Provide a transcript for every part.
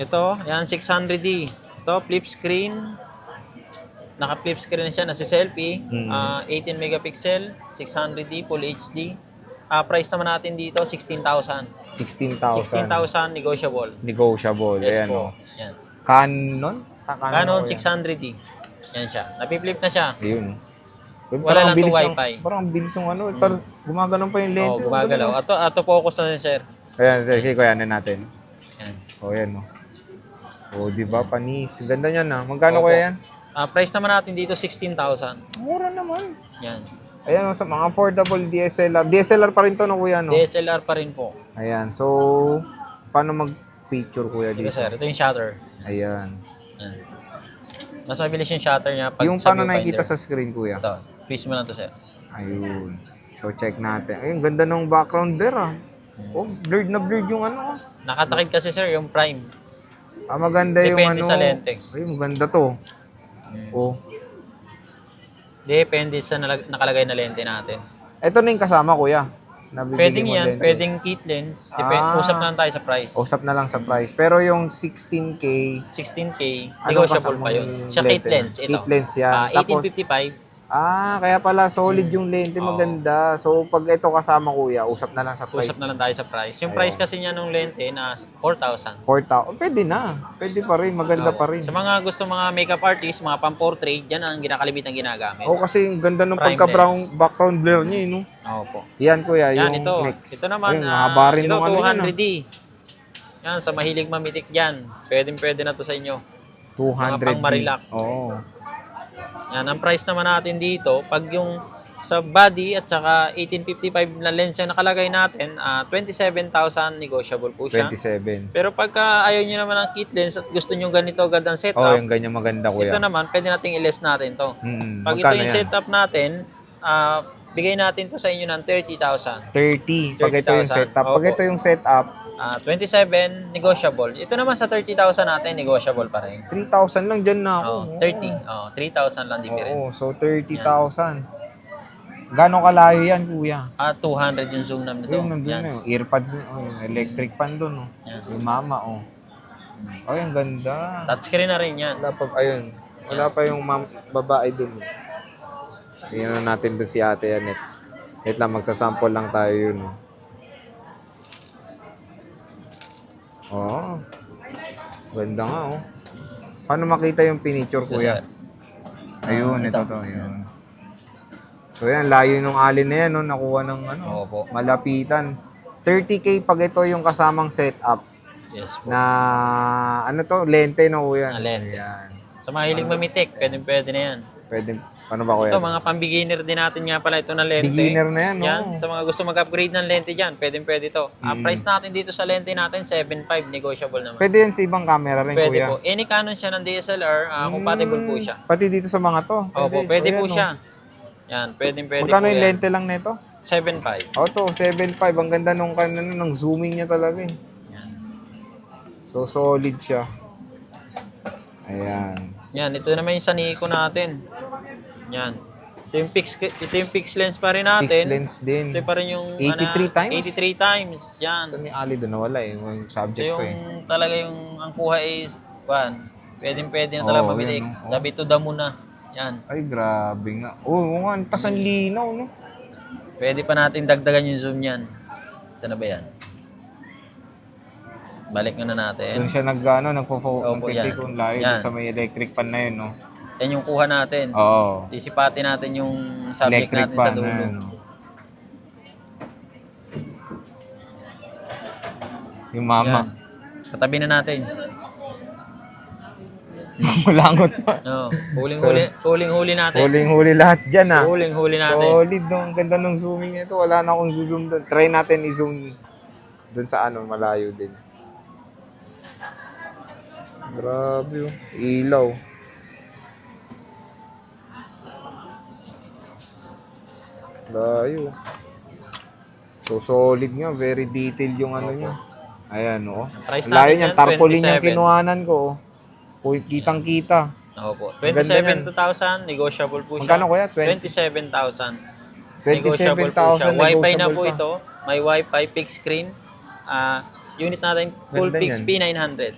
Ito, yan 600D. Ito, flip screen. Naka-flip screen na siya, nasa selfie. 18 megapixel, 600D, Full HD. Price naman natin dito, 16,000. 16,000. 16,000 negotiable. Negotiable. Yes Ayan, po. oh. Yan. Canon? Canon ako yan. 600D. Yan siya. Napiflip na siya. Ayun. Wala lang to wifi. Parang ang bilis ng ano. Gumaganon pa yung lente. Gumagalaw. Ato focus na yun, sir. Ayan, sige ko yan natin. Yan. O, yan, oh. O, di ba, panis. Ganda niyan, ah. Magkano Opo. kaya yan? Price naman natin dito, 16,000. Mura naman. Yan. Ayan, oh, sa mga affordable DSLR. DSLR pa rin to, no, kuya, no? DSLR pa rin po. Ayan, so, paano mag-picture, kuya, Ito, dito? sir. Ito yung shutter. Ayan. Yan. Mas mabilis yung shutter niya pag Yung sa paano nakikita viewfinder. sa screen, kuya? Ito. Face mo lang to, sir. Ayun. So, check natin. Ayun, ganda ng background there, ah. Oh, blurred na blurred yung ano, ah. Nakatakid kasi, sir, yung prime. Maganda yung Depende ano. sa lente. Ay, maganda to. Oh. Depende sa nakalagay na lente natin. Ito na yung kasama, kuya. Nabibigay Pwedeng mo yan, lente. pwedeng kit lens. Usap na lang tayo sa price. Usap na lang sa price. Pero yung 16K, 16K, anong negotiable pa kasamang yun. Siya kit lente? lens. Ito. Kit lens yan. Tapos, 1855. kaya pala solid yung lente, maganda. So, pag ito kasama, kuya, usap na lang sa price. Usap na lang tayo sa price. Yung price kasi niya nung lente na 4,000. 4,000. Pwede na. Pwede pa rin. Maganda pa rin. Sa mga gusto mga makeup artist, mga pang-portrait, yan ang ginakalimitang ginagamit. Kasi ang ganda ng Prime background blur niya, no? Opo. Yan, kuya, Yan, yung ito. next. Ito naman, Ayun, mahaba rin ito nung ano yan, 200D. Yan, sa mahilig mamitik yan. Pwede na to sa inyo. 200. Mga pang Marilac. Oo. Yan, ang price naman natin dito, pag yung sa body at saka 1855 na lens yung nakalagay natin, 27,000 negotiable po siya. 27. Pero pagka ayaw nyo naman ng kit lens at gusto nyo ganito agad ang Oh, setup, yung ganyan maganda, kuya. ito naman, pwede nating i-less natin to. Pag ito Magkano yung yan? setup natin, bigay natin to sa inyo ng 30,000. 30. Pag ito yung 30,000. setup. Pag Opo. ito yung setup, 27, negotiable. Ito naman sa 30,000 natin, negotiable pa rin. 3,000 lang dyan na ako. 30. 3,000 lang Oo, difference. so 30,000. Gano'ng kalayo yan, kuya? 200 yung zoom namin nito. Yung nandun Yan. na yung earpads, yung electric pan doon, oh. Yan. Yung mama, oh. Ay, ang ganda. Touchscreen na rin yan. Ayun. Wala pa yung babae doon. Tingnan natin doon si Ate Anet. Wait lang, magsasample lang tayo yun, oh. Oo. Ganda nga, oh. Paano makita yung pinicture, kuya? Ayun, ito to. Ayun. So, yan. Layo nung alin na yan, no? Nakuha ng, Opo. malapitan. 30K pag ito yung kasamang setup Yes po. na, lente, no, kuya? Lente. Ayan. Sa mahilig mamitik, pwede na yan. Pwede, paano ba, kuya? Ito, mga pang-beginner din natin nga pala ito na lente. Beginner na yan, no? Yan, sa mga gusto mag-upgrade ng lente dyan, pwede ito. Price natin dito sa lente natin, 7.5, negotiable naman. Pwede yan sa ibang camera rin, Pwede kuya. po. Any Canon siya ng DSLR, compatible po siya. Pati dito sa mga to. Opo, pwede Ayan, po oh. siya. Yan, pwede Magkano po yung yan. lente lang nito? 7.5. O, to, 7.5. Ang ganda nung ng zooming niya talaga, eh. Yan. So, solid siya. Ayan. Yan, ito naman yung sa Nikon natin. Yan. Ito yung fixed lens pa rin natin. Fixed lens din. Ito pa rin yung 83 times? 83 times. Yan. Saan ni Ali doon? Nawala, eh. Yung subject Ito ko, eh. yung talaga yung ang kuha is pwede na talaga Oo, mamitik. yan, oh. Sabi to damo na. Yan. Ay, grabe nga. Oo nga. Tas ang linaw, no? Pwede pa natin dagdagan yung zoom yan. Saan na ba yan? Balik na natin. Doon siya Opo, yan. nagtitik kung layo Yan. doon sa may electric pan na yun, no? Yan yung kuha natin. Oo. Sisipatin natin yung subject Electric natin sa pan dulo. na yun, no? Yung mama. Yan. Katabi na natin. Malangot pa. No, huling-huli natin. Huling-huli lahat dyan, ah. Huling-huli natin. Solid, no? Ang ganda ng zooming nito. Wala na akong zoom doon. Try natin i-zoom doon sa malayo din. Grabe, oh. Ilaw. Layo. So, solid nga. Very detailed yung niya. Ayan, oh. Price Layo natin niyan. yan, Tarpaulin yung 27. kinuhanan ko, oh. Kitang-kita. Opo. Ganda 27,000, negotiable po siya. Magkano kuya? 27,000. Negotiable po siya. 27,000 Wi-Fi na negotiable po pa. ito. May Wi-Fi fixed screen. Unit natin, full Ganda fixed yan. P900.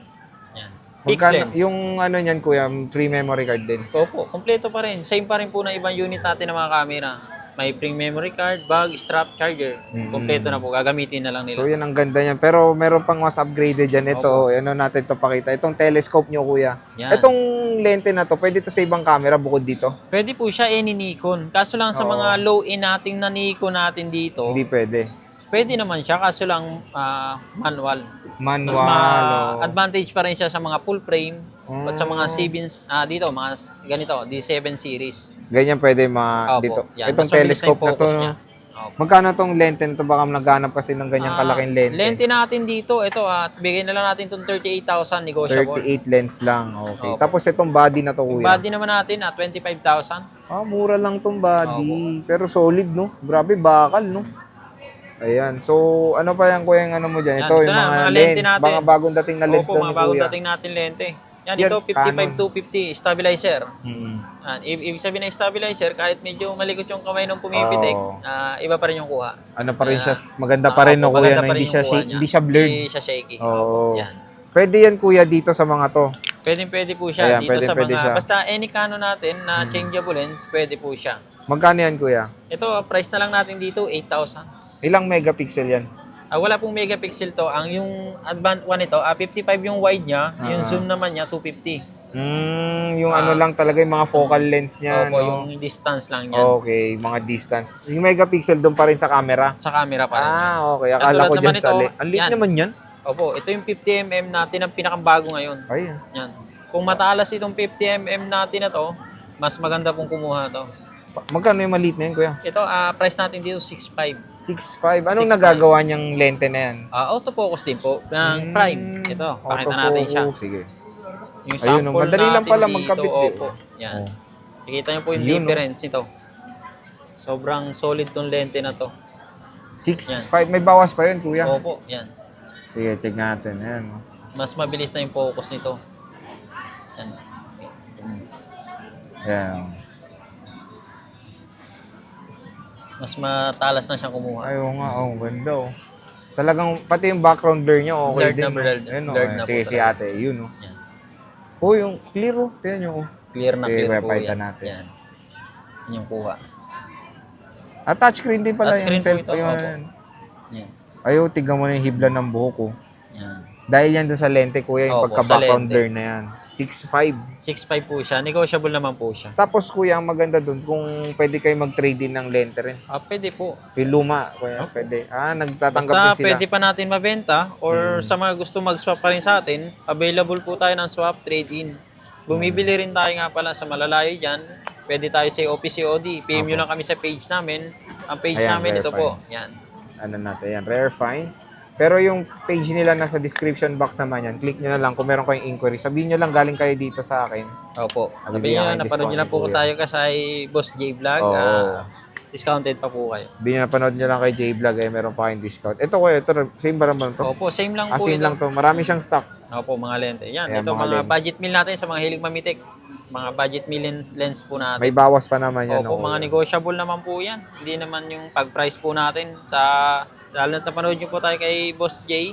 Pixels. Yung ano niyan kuya, free memory card din. Opo, kompleto pa rin. Same pa rin po ng ibang unit natin ng mga camera. May free memory card, bag, strap, charger. Kompleto na po. Gagamitin na lang So nila. yan ang ganda niyan. Pero meron pang mas upgraded dyan. Ito, ano natin to pakita. Itong telescope nyo kuya. Yan. Itong lente na to, pwede to sa ibang camera bukod dito? Pwede po siya ni Nikon. Kaso lang sa mga low-end nating na Nikon natin dito, Hindi pwede. pwede naman siya. Kaso lang manual. Mas Manual. advantage pa rin siya sa mga full frame at sa mga dito, mga ganito, D7 series. Ganyan pwede Opo, dito. yan. Itong Mas mabilis telescope yung na to. focus niya. No? Opo. Magkano tong lente na to? Baka naghanap kasi ng ganyang kalaking lente. Lente natin dito, ito bigay na lang natin itong 38,000 negotiable. 38 lens lang. Okay. Opo. Tapos itong body na to Yung kuya. body naman natin 25,000. Mura lang tong body. Pero solid no. Grabe bakal no. Ayan. So, ano pa yan kuya yung ano mo dyan? Yan, Ito, ito yung na, mga mga lens. lente natin. Mga bagong dating na lens Opo, daw mga ni bagong kuya. dating natin lente. Yan, Yan, ito Canon. 55-250 stabilizer. Mm. Ibig sabihin ng stabilizer, kahit medyo malikot yung kamay nung pumipitik, Oo. iba pa rin yung kuha. Ano pa rin siya, maganda pa rin no Opo, kuya, maganda no? pa rin Hindi siya, yung kuha niya. hindi siya blurred. Hindi siya shaky. Oo. Yan. Pwede yan kuya dito sa mga to. Pwede po siya Ayan, dito sa pwede mga, siya. basta any Canon natin na changeable lens, pwede po siya. Magkano yan kuya? Ito, price na lang natin dito, 8,000. Ilang megapixel yan? Wala pong megapixel to. Ang yung advanced one ito, 55 yung wide niya, yung zoom naman niya, 250. Yung ano lang talaga yung mga focal lens niya, Opo, no? yung distance lang yan. Okay, mga distance. Yung megapixel doon pa rin sa camera? Sa camera pa rin. Okay. Akala Katulad ko dyan naman sa ito, Ang liit yan. naman yan. Opo, ito yung 50mm natin ang pinakabago ngayon. Ay, Yan. Kung matalas itong 50mm natin na to, mas maganda pong kumuha to. magkano yung maliit na yan, kuya? Ito, price natin dito 6.5. 6.5. Anong 6.5. nagagawa niyang lente na yan? Autofocus din po ng Prime. Ito, pakita natin siya. Autofocus, sige. Yung Ayun, sample madali lang natin pala dito, magkabit eh. opo. Yan. Nakita niyo po yung Yun, no? difference nito. Sobrang solid tong lente na to. 6.5. May bawas pa yun, kuya. Opo, yan. Sige, check natin. Ayan, no? Mas mabilis na yung focus nito. Yan. Ayan. Mas matalas na siyang kumuha. Ayaw nga, ganda oh. Talagang, pati yung background blur niya, okay Blurred din. na, blurred. Ayun, oh. Blurred na Sige, po si ate, yun oh. Yan. Yung clear oh. Tingnan nyo oh. Clear na Sige, clear po papalitan yan. natin. Yan. Yan yung kuha. Touchscreen din pala Touchscreen yung po ito, cellphone. opo. Yun. Yan. Ayaw, tignan mo na yung hibla ng buhok ko. Yan. Dahil yan doon sa lente, kuya, yung Opo, pagka-background sa lente. blur na yan. 6.5. 6.5 po siya. Negotiable naman po siya. Tapos, kuya, ang maganda doon, kung pwede kayo mag-trade in ng lente rin. Pwede po. Yung luma, kuya, pwede. Nagtatanggap Basta din sila. pwede pa natin mabenta or sa mga gusto mag-swap pa rin sa atin, available po tayo ng swap trade-in. Bumibili rin tayo nga pala sa malalayo dyan. Pwede tayo sa OPCOD. PM nyo lang kami sa page namin. Ang page Ayan, namin Rare ito po. Finds. Yan. Ano natin yan, Rare Finds. Pero yung page nila nasa description box naman yan, click nyo na lang kung meron kayong inquiry. Sabihin nyo lang galing kayo dito sa akin. Opo. Bibigyan Sabi nyo, kayo napanood nyo discount lang po ni Kuya. tayo kasay Boss J Vlog. Oo. Discounted pa po kayo. Hindi nyo napanood nyo lang kay J-Vlog, meron pa kayong discount. Ito kuya, ito, same ba naman to? Opo, same lang po Same ito. lang to. Marami siyang stock. Opo, mga lente. Yan, Ayan, ito mga mga lens. budget meal natin sa mga hilig mamitik. Mga budget meal lens po natin. May bawas pa naman yan. Opo, mga negotiable naman po yan. Hindi naman yung pag-price po natin sa... Lalo na napanood nyo po tayo kay Boss J,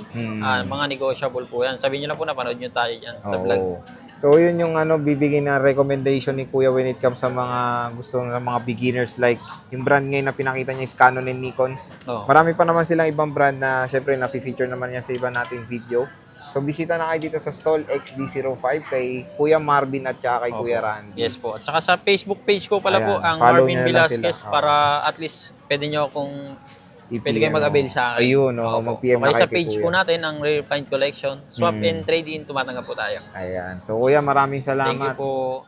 mga negotiable po yan. Sabihin nyo lang po napanood nyo tayo dyan sa vlog. So, yun yung bibigyan na recommendation ni Kuya when it comes sa mga gusto ng mga beginners like yung brand ngayon na pinakita niya is Canon and Nikon. Oh. Marami pa naman silang ibang brand na syempre na-feature naman yan sa iba nating video. So, bisita na kayo dito sa stall XD05 kay Kuya Marvin at saka kay Kuya Randy. Yes po. At saka sa Facebook page ko pala Ayan, po, ang follow Marvin nyo na lang Velasquez, sila. para at least pwede nyo kung pwede kayo mag-avail sa akin. Ayun, Opo. mag-PM na Okay, kayo sa kay page Kuya. po natin, ang Rare Find Collection, swap and trade-in, tumatanggap po tayo. Ayan. So, Kuya, maraming Thank you salamat. po.